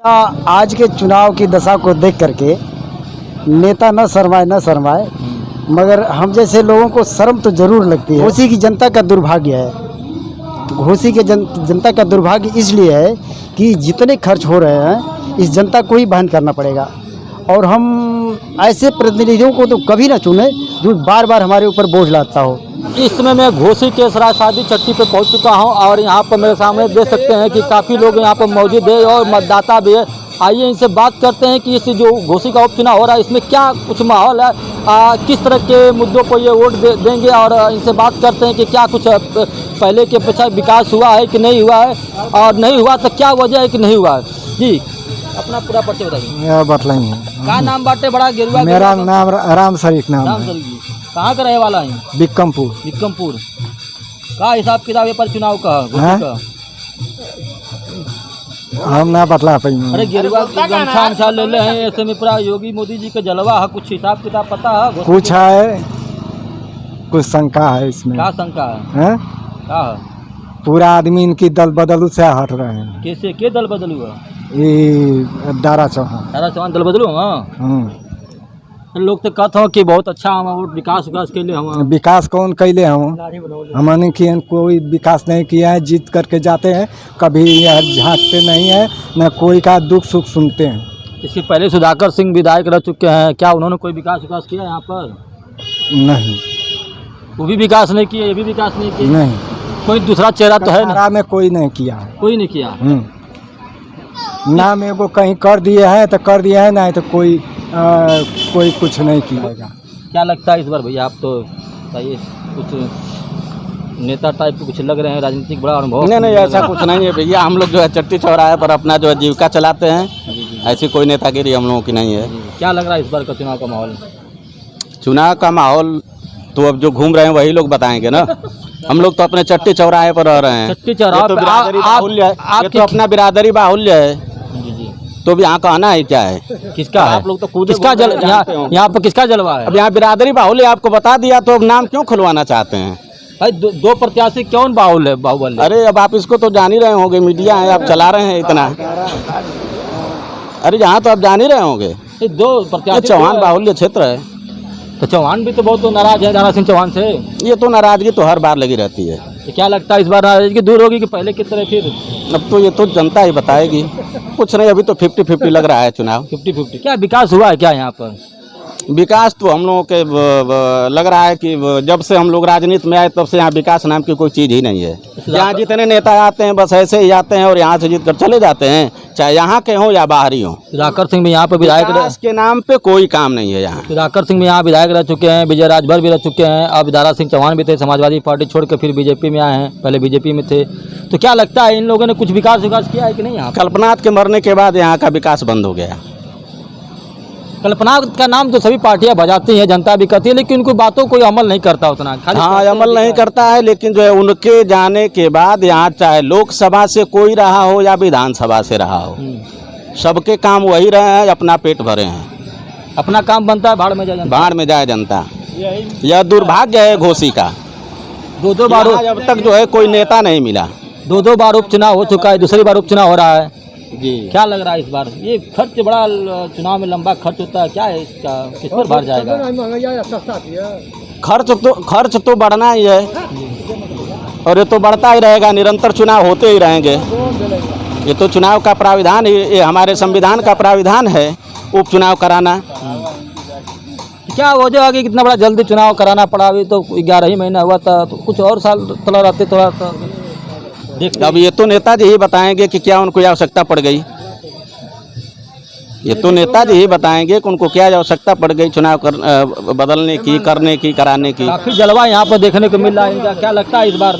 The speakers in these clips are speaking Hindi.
आज के चुनाव की दशा को देख करके नेता न शर्माए मगर हम जैसे लोगों को शर्म तो जरूर लगती है। घोसी की जनता का दुर्भाग्य है। घोसी के जनता का दुर्भाग्य इसलिए है कि जितने खर्च हो रहे हैं इस जनता को ही वहन करना पड़ेगा और हम ऐसे प्रतिनिधियों को तो कभी ना चुने जो बार बार हमारे ऊपर बोझ लाता हो। इस समय मैं घोसी के सरायसादी चट्टी पे पहुंच चुका हूं और यहाँ पर मेरे सामने देख सकते हैं कि काफ़ी लोग यहाँ पर मौजूद है और मतदाता भी है। आइए इनसे बात करते हैं कि इस जो घोसी का उपचुनाव हो रहा है इसमें क्या कुछ माहौल है, किस तरह के मुद्दों पर ये वोट देंगे और इनसे बात करते हैं कि क्या कुछ पहले के अपेक्षा विकास हुआ है कि नहीं हुआ है और नहीं हुआ तो क्या वजह है कि नहीं हुआ है। जी अपना पूरा परिचय बताइए। बतलाइए क्या नाम बाटे बड़ा गेरुआ? मेरा नाम राम शरीफ नाम राम शरीफ जी। कहाँ का रहे वाला है? बिक्रमपुर। का हिसाब किताब है पर चुनाव का घोसी का? हम ना बतला पाई। अरे गेरुआ गमछा ले ले हैं ऐसे में पूरा योगी मोदी जी का जलवा है, कुछ हिसाब किताब पता है? कुछ है, कुछ शंका है इसमें। क्या शंका है? क्या है? पूरा आदमी इनकी दल बदलू से हट रहे हैं। कैसे के दल बदलू है? ये दारा चौहान दल बदलू। हाँ लोग तो कहते हो कि बहुत अच्छा हम विकास के लिए हम विकास कौन कैले हम हमने किए कोई विकास नहीं किया है। जीत करके जाते हैं, कभी यह झांकते नहीं है, न कोई का दुख सुख सुनते हैं। इसके पहले सुधाकर सिंह विधायक रह चुके हैं, क्या उन्होंने कोई विकास किया यहाँ पर? नहीं, वो भी विकास नहीं किया, ये भी विकास नहीं किया। नहीं, कोई दूसरा चेहरा तो है ना? में कोई नहीं किया है, कोई नहीं किया। नाम एगो कहीं कर दिए है तो कर दिया है, नहीं तो कोई कुछ नहीं किया। क्या लगता है इस बार भैया? आप तो बताइए, कुछ नेता टाइप के कुछ लग रहे हैं, राजनीतिक बड़ा अनुभव। नहीं ऐसा कुछ नहीं है भैया। हम लोग जो है चट्टी चौराहे पर अपना जो है जीविका चलाते हैं। ऐसी कोई नेतागिरी हम लोगों की नहीं है। क्या लग रहा है इस बार का चुनाव का माहौल? चुनाव का माहौल तो अब जो घूम रहे हैं वही लोग बताएंगे ना। हम लोग तो अपने चट्टी चौराहे पर रह रहे हैं। चट्टी चौराहे तो बिरादरी बाहुल्य है, ये तो अपना बिरादरी बाहुल्य है। तो भी यहाँ का आना है क्या है? किसका है? आप लोग तो खुद किसका जल यहाँ पर किसका जलवा है? अब यहाँ बिरादरी बाहुल्य आपको बता दिया, तो अब नाम क्यों खुलवाना चाहते हैं? भाई दो प्रत्याशी क्यों बाहुल्य? अरे अब आप इसको तो जान ही रहे होंगे, मीडिया है, आप चला रहे हैं इतना। अरे यहाँ तो आप जान ही रहे होंगे, दो प्रत्याशी चौहान बाहुल्य क्षेत्र है। तो चौहान भी तो बहुत नाराज है दारा सिंह चौहान से। ये तो नाराजगी तो हर बार लगी रहती है। तो क्या लगता है इस बार नाराजगी दूर होगी कि पहले की तरह फिर? अब तो ये तो जनता ही बताएगी। कुछ नहीं, अभी तो 50-50 लग रहा है चुनाव। 50-50 क्या विकास हुआ है क्या यहाँ पर? विकास तो हम लोगों के लग रहा है कि जब से हम लोग राजनीति में आए तब से यहाँ विकास नाम की कोई चीज़ ही नहीं है। यहाँ जितने नेता आते हैं बस ऐसे ही आते हैं और यहाँ से जीत कर चले जाते हैं, चाहे यहाँ के हों या बाहरी हों। सुधाकर सिंह भी यहाँ पर विधायक के नाम पे कोई काम नहीं है यहाँ। सुधाकर सिंह भी यहाँ विधायक रह चुके हैं, विजय राजभर भी रह चुके हैं, अब दारा सिंह चौहान भी थे, समाजवादी पार्टी छोड़ के फिर बीजेपी में आए हैं, पहले बीजेपी में थे। तो क्या लगता है इन लोगों ने कुछ विकास किया है कि नहीं? यहाँ कल्पनाथ के मरने के बाद यहाँ का विकास बंद हो गया। कल्पनाथ का नाम तो सभी पार्टियां बजाती हैं, जनता भी कहती है, लेकिन उनको बातों कोई अमल नहीं करता उतना। हाँ अमल नहीं करता है, लेकिन जो है उनके जाने के बाद यहाँ चाहे लोकसभा से कोई रहा हो या विधानसभा से रहा हो, सबके काम वही रहे हैं, अपना पेट भरे हैं। अपना काम बनता है, भाड़ में जाए जनता। यह दुर्भाग्य है घोसी का। दो बार अब तक जो है कोई नेता नहीं मिला। दो बार उपचुनाव हो चुका है, दूसरी बार उपचुनाव हो रहा है जी। क्या लग रहा है इस बार? ये खर्च बड़ा चुनाव में लंबा खर्च होता है, क्या है इसका? किस पर बढ़ जाएगा? खर्च तो बढ़ना ही है और ये तो बढ़ता ही रहेगा, निरंतर चुनाव होते ही रहेंगे। ये तो चुनाव का प्राविधान, ये हमारे संविधान का प्राविधान है उपचुनाव कराना। क्या वजह है कि कितना बड़ा जल्दी चुनाव कराना पड़ा? अभी तो 11 ही महीना हुआ था, तो कुछ और साल थोड़ा रहते थोड़ा सा। अब ये तो नेताजी ही बताएंगे कि क्या उनको आवश्यकता पड़ गई। ये तो नेताजी ही बताएंगे कि उनको क्या आवश्यकता पड़ गई चुनाव बदलने की, करने की, कराने की। काफी जलवा यहाँ पर देखने को मिल रहा है इनका। क्या लगता है इस बार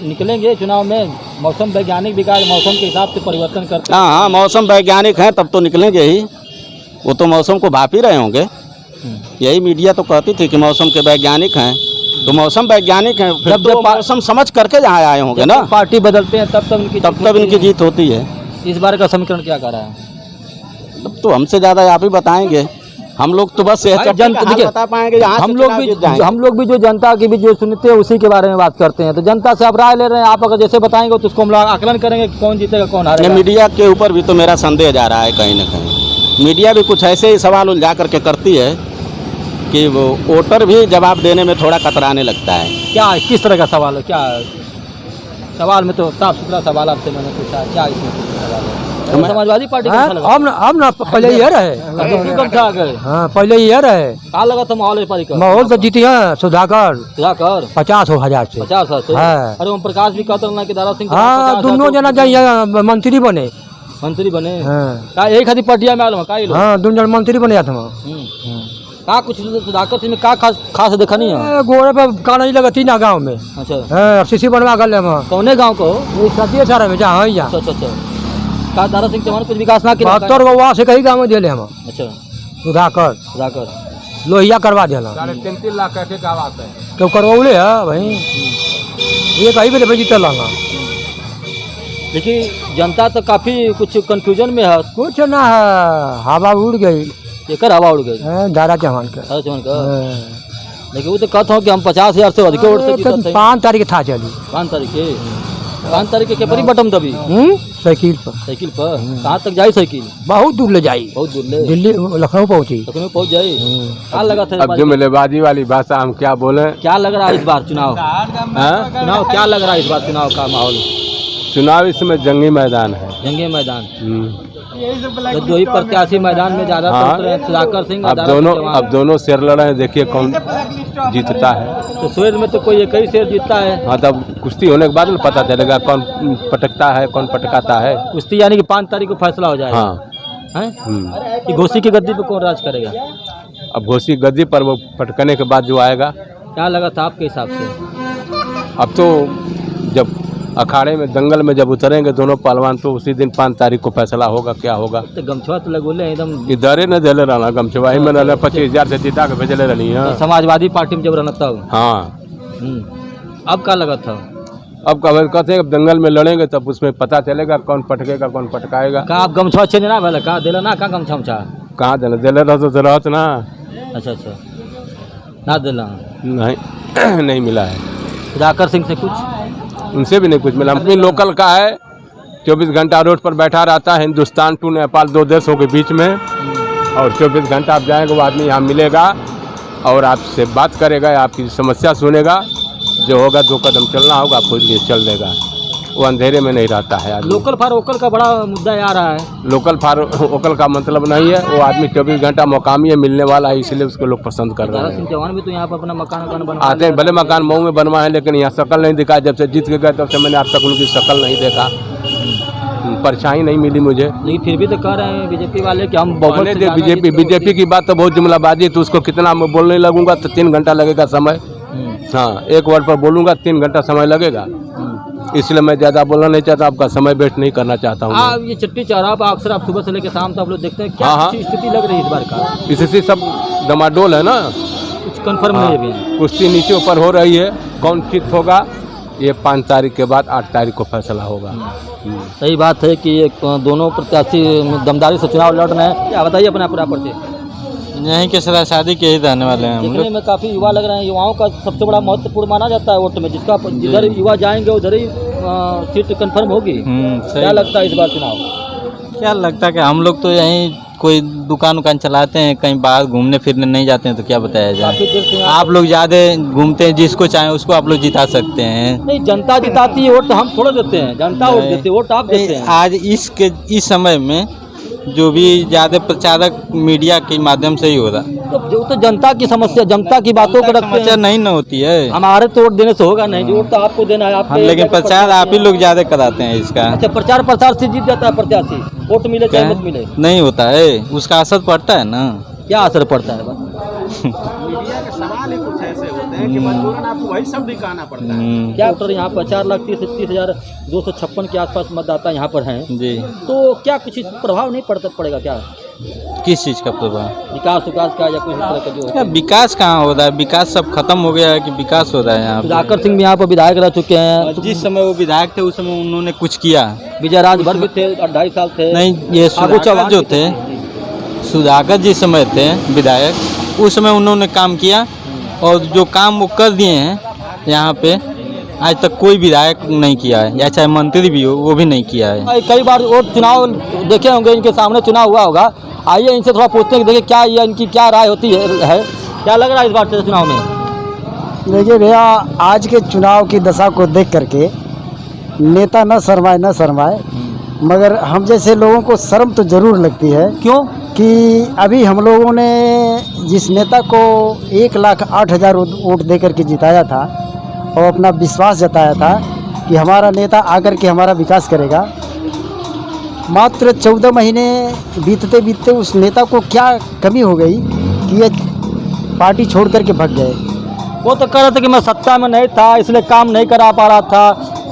निकलेंगे चुनाव में? मौसम वैज्ञानिक विकास मौसम के हिसाब से परिवर्तन करते हैं। हाँ, मौसम वैज्ञानिक हैं तब तो निकलेंगे ही। वो तो मौसम को भाप ही रहे होंगे। यही मीडिया तो कहती थी कि मौसम के वैज्ञानिक हैं, तो मौसम वैज्ञानिक हैं। जब मौसम समझ करके जहाँ आए होंगे ना, पार्टी बदलते हैं तब इनकी जीत होती है। इस बार का समीकरण क्या कर रहा है? अब तो हमसे ज़्यादा आप ही बताएंगे। हम लोग तो बस यह भाई, चट्टी का हाल देखिए, बता पाएंगे यहाँ से हम चुनाव जीत जाएंगे। लोग भी जो जनता की भी जो सुनते हैं उसी के बारे में बात करते हैं। तो जनता से आप राय ले रहे हैं, आप अगर जैसे बताएंगे तो उसको हम लोग आकलन करेंगे कि कौन जीतेगा कौन ये हारेगा। मीडिया के ऊपर भी तो मेरा संदेह जा रहा है कहीं ना कहीं। मीडिया भी कुछ ऐसे ही सवाल उलझा करके करती है कि वो वोटर भी जवाब देने में थोड़ा कतराने लगता है। क्या किस तरह का सवाल है, क्या सवाल में तो साफ सुथरा सवाल आपसे मैंने पूछा, क्या इसमें सवाल है? समाजवादी पार्टी का अच्छा लगा? अब ना पहले ये रहे। अब तो क्यों कम आ गए? हाँ पहले ये रहे। क्या लगा था माहौल पारी का? माहौल तो जीती है सुधाकर सुधाकर 50,000 से। 50 से। हाँ। अरे ओम प्रकाश भी कहते रहना कि दारा सिंह हाँ दोनों जना जाइए मंत्री बने। मंत्री बने। हाँ का एक खादी पटिया में आलम का ही लोग। हाँ दोनों जन मंत्री बने था। का कुछ सुधाकर सिंह में का खास देखा नहीं है? गोरे पर काना नहीं लगती ना गाँव में। अच्छा हाँ सीसी बनवा कर ले कौने गाँव को? सतिये सारा में जहाँ यहाँ अच्छा अच्छा अच्छा। का दारा सिंह चौहान कुछ विकास ना किया? 72 गो वहाँ से कहीं गाँव में दिले हम अच्छा सुधाकर सुधाकर लोहिया करवा दिला 3.5 लाख कैसे का बात है? तो करवले है भाई ये कहीं भी नहीं जीता लागा। देखिए जनता तो काफी कुछ कंफ्यूजन में है। कुछ ना है हवा उड़ गई। एकर हवा उड़ गई दारा चौहान का। दारा चौहान का। लेकिन वो तो कहता हूँ कि हम 50,000 से अधिक वोट से जीतत हैं। 5 तारीख था चली 5 तारीख के 5 तारीख के परी बटम दबी साइकिल पर। साइकिल पर कहाँ तक जाई साइकिल? बहुत दूर ले जाई। बहुत दूर ले दिल्ली लखनऊ पहुंची। लखनऊ पहुंच जाई। क्या लगा था? अब जुमलेबाजी वाली भाषा हम क्या बोले। क्या लग रहा है इस बार चुनाव? चुनाव क्या लग रहा है इस बार चुनाव का माहौल? चुनाव इसमें जंगी मैदान है। जंगे मैदान। तो दो ही प्रत्याशी मैदान में ज्यादा सुधाकर सिंह और दारा सिंह चौहान। अब दोनों शेर लड़ रहे हैं, देखिए कौन जीतता है। तो शेर में तो कोई एक ही शेर जीतता है। हाँ तब कुश्ती होने के बाद ना पता चलेगा कौन पटकता है कौन पटकाता है। कुश्ती यानी कि 5 तारीख को फैसला हो जाएगा। हाँ हैं? कि घोसी की गद्दी पे कौन राज करेगा? अब घोसी गद्दी पर वो पटकने के बाद जो आएगा। क्या लगा था आपके हिसाब से? अब तो जब अखाड़े में दंगल में जब उतरेंगे दोनों पहलवान तो उसी दिन 5 तारीख को फैसला होगा क्या होगा। तो गमछुआ तो लगोले एकदम इधर न जले रहना गमछवाही में रहना 25,000 से जीता के भेजले रहनी है। समाजवादी पार्टी में जब रहना तब। हाँ अब क्या लगा था? अब कहते हैं दंगल में लड़ेंगे तब उसमें पता चलेगा कौन पटकेगा कौन पटकाएगा। का आप गमछुआ चेंज ना भले का देला ना का गमछा उमछा? कहाँ देना दिले रहत ना। अच्छा अच्छा ना दिला नहीं नहीं मिला है। सुधाकर सिंह से कुछ? उनसे भी नहीं कुछ मिला। अपनी लोकल का है 24 घंटा रोड पर बैठा रहता है। हिंदुस्तान टू नेपाल 2 देशों के बीच में और 24 घंटा आप जाएंगे वो आदमी यहाँ मिलेगा और आपसे बात करेगा आपकी समस्या सुनेगा। जो होगा 2 कदम चलना होगा आपको लिए चल देगा। वो अंधेरे में नहीं रहता है आदमी। लोकल फॉर वोकल का बड़ा मुद्दा आ रहा है। लोकल फॉर वोकल का मतलब नहीं है। वो आदमी 24 घंटा मुकामी है मिलने वाला है इसलिए उसको लोग पसंद कर रहे दारा हैं। सिंह चौहान भी तो यहाँ पर अपना मकान बना आते हैं भले मकान मऊ में बनवाए लेकिन यहाँ शक्ल नहीं दिखा। जब से जीत के गए तब से मैंने आज तक उनकी शक्ल नहीं देखा। परछाई नहीं मिली मुझे। लेकिन फिर भी तो कह रहे हैं बीजेपी वाले कि हम बहुत बीजेपी की बात तो बहुत जुमलाबाजी है तो उसको कितना मैं बोलने लगूंगा तो 3 घंटा लगेगा समय। हाँ 1 वर्ड पर बोलूँगा 3 घंटा समय लगेगा। इसलिए मैं ज़्यादा बोलना नहीं चाहता। आपका समय वेस्ट नहीं करना चाहता हूँ। आप ये चट्टी चौराहा पर अक्सर आप सुबह से लेकर शाम तक आप लोग देखते हैं क्या हाँ, हाँ। कुछ स्थिति लग रही है इस बार का? इससे सब डमाडोल है ना। कुछ कंफर्म नहीं है अभी। कुश्ती नीचे ऊपर हो रही है। कौन चित होगा ये 5 तारीख के बाद 8 तारीख को फैसला होगा। सही बात है कि दोनों प्रत्याशी दमदारी से चुनाव लड़ रहे हैं। क्या बताइए अपने आप से? यहीं के सदा शादी के ही रहने वाले हैं हम देखने लोग। में काफ़ी युवा लग रहे हैं। युवाओं का सबसे बड़ा महत्वपूर्ण माना जाता है वोट में। जिसका जिधर युवा जाएंगे उधर ही सीट कंफर्म होगी। सही। क्या लगता है इस बार चुनाव? क्या लगता है कि हम लोग तो यहीं कोई दुकान उकान चलाते हैं कहीं बाहर घूमने फिरने नहीं जाते हैं तो क्या बताया जाए। काफी देर से आप लोग ज़्यादा घूमते हैं जिसको चाहें उसको आप लोग जिता सकते हैं। नहीं जनता जिताती है वोट हम थोड़ा देते हैं। जनता वोट देती है वोट आप देते हैं। आज इस समय में जो भी ज़्यादा प्रचारक मीडिया के माध्यम से ही हो रहा। तो जो तो जनता की समस्या जनता की बातों को रखते समस्या हैं। नहीं न होती है। हमारे तो वोट देने से होगा नहीं। जो वोट तो आपको देना है आपके। लेकिन प्रचार आप ही लोग ज़्यादा कराते हैं इसका। अच्छा प्रचार प्रसार से जीत जाता है प्रत्याशी। वोट मिले चाहे मत मिले नहीं होता है उसका असर पड़ता है ना। क्या असर पड़ता है? मीडिया के सवाल ही कुछ ऐसे होते हैं कि मजबूरन आपको वही सब दिखाना पड़ता है। क्या डॉक्टर यहाँ पर 4,30,256 के आसपास मतदाता यहाँ पर हैं। जी तो क्या कुछ इस प्रभाव नहीं पड़ेगा क्या? किस चीज़ का प्रभाव? विकास का या कुछ इस तरह का जो है? विकास कहाँ हो रहा है? विकास सब खत्म हो गया है कि विकास हो रहा है यहाँ पे? सुधाकर सिंह भी यहाँ पर विधायक रह चुके हैं। जिस समय वो विधायक थे उस समय उन्होंने कुछ किया। विजय राजभर भी थे 2.5 साल थे। नहीं ये सुधाकर जो थे सुधाकर जी समय थे विधायक, उस समय उन्होंने काम किया और जो काम वो कर दिए हैं यहाँ पे आज तक कोई विधायक नहीं किया है, या चाहे मंत्री भी हो वो भी नहीं किया है। कई बार और चुनाव देखे होंगे, इनके सामने चुनाव हुआ होगा, आइए इनसे थोड़ा पूछते हैं कि देखिए क्या ये इनकी क्या राय होती है क्या लग रहा है इस बार चुनाव में। देखिए भैया, आज के चुनाव की दशा को देख करके नेता न शर्माए, मगर हम जैसे लोगों को शर्म तो ज़रूर लगती है। क्यों? कि अभी हम लोगों ने जिस नेता को 1,08,000 वोट दे करके जिताया था और अपना विश्वास जताया था कि हमारा नेता आकर के हमारा विकास करेगा, मात्र 14 महीने बीतते बीतते उस नेता को क्या कमी हो गई कि ये पार्टी छोड़ करके भाग गए। वो तो कह रहे थे कि मैं सत्ता में नहीं था इसलिए काम नहीं करा पा रहा था,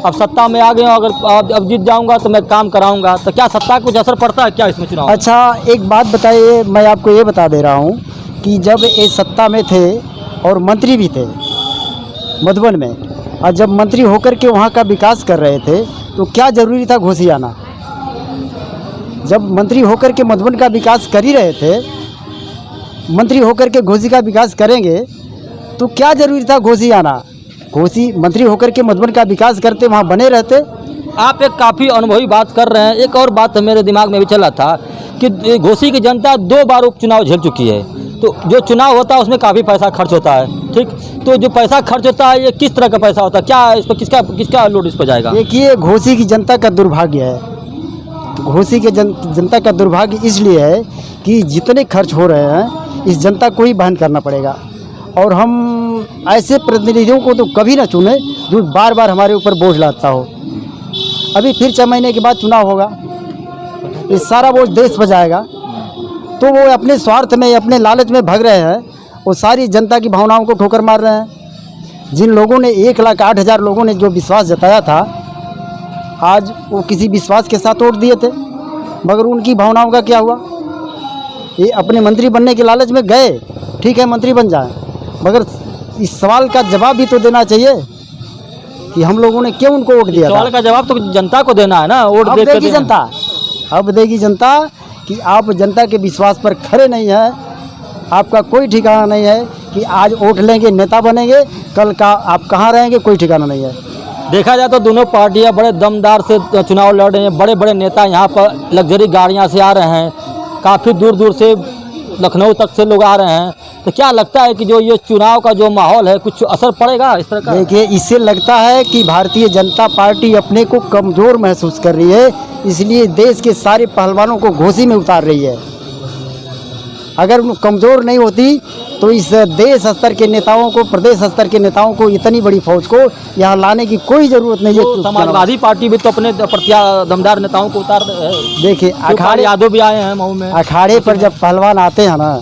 अब सत्ता में आ गए हूं, अगर अब जीत जाऊंगा तो मैं काम कराऊंगा। तो क्या सत्ता का कुछ असर पड़ता है क्या इसमें चुनाव? अच्छा, एक बात बताइए, मैं आपको ये बता दे रहा हूँ कि जब ये सत्ता में थे और मंत्री भी थे मधुबन में, और जब मंत्री होकर के वहाँ का विकास कर रहे थे तो क्या ज़रूरी था घोसी आना? जब मंत्री होकर के मधुबन का विकास कर ही रहे थे, मंत्री होकर के घोसी का विकास करेंगे तो क्या ज़रूरी था घोसी आना? घोसी मंत्री होकर के मधुबन का विकास करते, वहाँ बने रहते। आप एक काफ़ी अनुभवी बात कर रहे हैं। एक और बात मेरे दिमाग में भी चला था कि घोसी की जनता 2 बार उपचुनाव झेल चुकी है, तो जो चुनाव होता है उसमें काफ़ी पैसा खर्च होता है, ठीक? तो जो पैसा खर्च होता है ये किस तरह का पैसा होता है, क्या इस पर किसका लोड इस पर जाएगा? देखिए, घोसी की जनता का दुर्भाग्य है। घोसी के जनता का दुर्भाग्य इसलिए है कि जितने खर्च हो रहे हैं इस जनता को ही वहन करना पड़ेगा, और हम ऐसे प्रतिनिधियों को तो कभी ना चुने जो बार बार हमारे ऊपर बोझ लाता हो। अभी फिर 6 महीने के बाद चुनाव होगा, ये सारा बोझ देश पर जाएगा, तो वो अपने स्वार्थ में, अपने लालच में भाग रहे हैं, वो सारी जनता की भावनाओं को ठोकर मार रहे हैं। जिन लोगों ने 1,08,000 लोगों ने जो विश्वास जताया था, आज वो किसी विश्वास के साथ वोट दिए थे, मगर उनकी भावनाओं का क्या हुआ? ये अपने मंत्री बनने के लालच में गए, ठीक है मंत्री बन जाए, मगर इस सवाल का जवाब भी तो देना चाहिए कि हम लोगों ने क्यों उनको वोट दिया था। सवाल का जवाब तो जनता को देना है ना, वोट अब देगी जनता, अब देगी जनता कि आप जनता के विश्वास पर खरे नहीं है। आपका कोई ठिकाना नहीं है कि आज वोट लेंगे नेता बनेंगे, कल का आप कहाँ रहेंगे, कोई ठिकाना नहीं है। देखा जाए तो दोनों पार्टियां बड़े दमदार से चुनाव लड़ रहे हैं, बड़े बड़े नेता यहाँ पर लग्जरी गाड़ियाँ से आ रहे हैं, काफ़ी दूर दूर से लखनऊ तक से लोग आ रहे हैं। तो क्या लगता है कि जो ये चुनाव का जो माहौल है कुछ असर पड़ेगा इस तरह का? देखिए, इससे लगता है कि भारतीय जनता पार्टी अपने को कमज़ोर महसूस कर रही है, इसलिए देश के सारे पहलवानों को घोसी में उतार रही है। अगर वो कमज़ोर नहीं होती तो इस देश स्तर के नेताओं को, प्रदेश स्तर के नेताओं को, इतनी बड़ी फौज को यहाँ लाने की कोई ज़रूरत नहीं है। तो समाजवादी पार्टी भी तो अपने दमदार नेताओं को उतार रहे हैं। देखिए, अखाड़े यादव भी आए हैं मऊ में। अखाड़े पर जब पहलवान आते हैं ना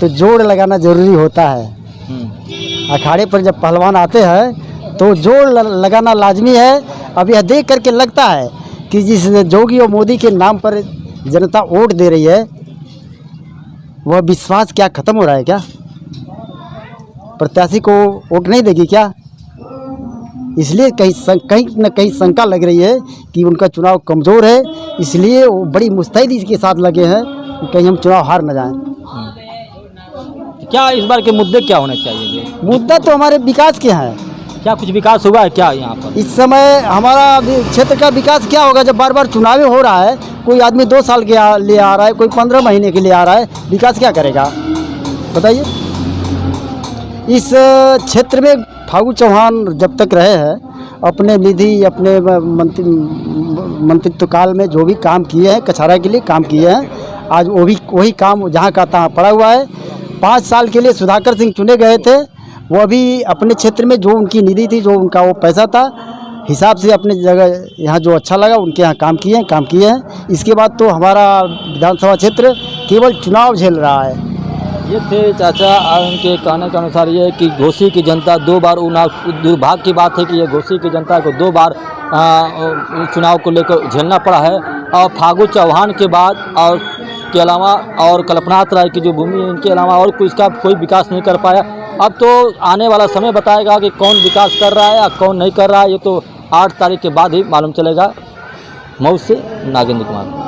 तो जोड़ लगाना ज़रूरी होता है। अखाड़े पर जब पहलवान आते हैं तो जोड़ लगाना लाजमी है। अब यह देख करके लगता है कि जिस जोगी और मोदी के नाम पर जनता वोट दे रही है, वह विश्वास क्या ख़त्म हो रहा है क्या? प्रत्याशी को वोट नहीं देगी क्या? इसलिए कहीं न कहीं शंका लग रही है कि उनका चुनाव कमज़ोर है, इसलिए वो बड़ी मुस्तैदी के साथ लगे हैं कि कहीं हम चुनाव हार न जाएं। क्या इस बार के मुद्दे क्या होने चाहिए? मुद्दा तो हमारे विकास के हैं। क्या कुछ विकास हुआ है क्या यहाँ पर? इस समय हमारा क्षेत्र का विकास क्या होगा जब बार बार चुनाव हो रहा है? कोई आदमी 2 साल के लिए आ रहा है, कोई 15 महीने के लिए आ रहा है, विकास क्या करेगा बताइए? इस क्षेत्र में फागू चौहान जब तक रहे हैं, अपने निधि, अपने मंत्रित्व काल में जो भी काम किए हैं, कचहरा के लिए काम किए हैं, आज वही काम जहाँ का तहाँ पड़ा हुआ है। 5 साल के लिए सुधाकर सिंह चुने गए थे, वो अभी अपने क्षेत्र में जो उनकी निधि थी, जो उनका वो पैसा था, हिसाब से अपने जगह यहाँ जो अच्छा लगा उनके यहाँ काम किए हैं। इसके बाद तो हमारा विधानसभा क्षेत्र केवल चुनाव झेल रहा है। ये थे चाचा, उनके कहने के अनुसार ये है कि घोसी की जनता 2 बार, दुर्भाग्य की बात है कि ये घोसी की जनता को 2 बार चुनाव को लेकर झेलना पड़ा है। और फागू चौहान के बाद और के अलावा और कल्पनाथ राय की जो भूमि है, इनके अलावा और इसका कोई विकास नहीं कर पाया। अब तो आने वाला समय बताएगा कि कौन विकास कर रहा है या कौन नहीं कर रहा है। ये तो 8 तारीख के बाद ही मालूम चलेगा। मऊ से नागेंद्र कुमार।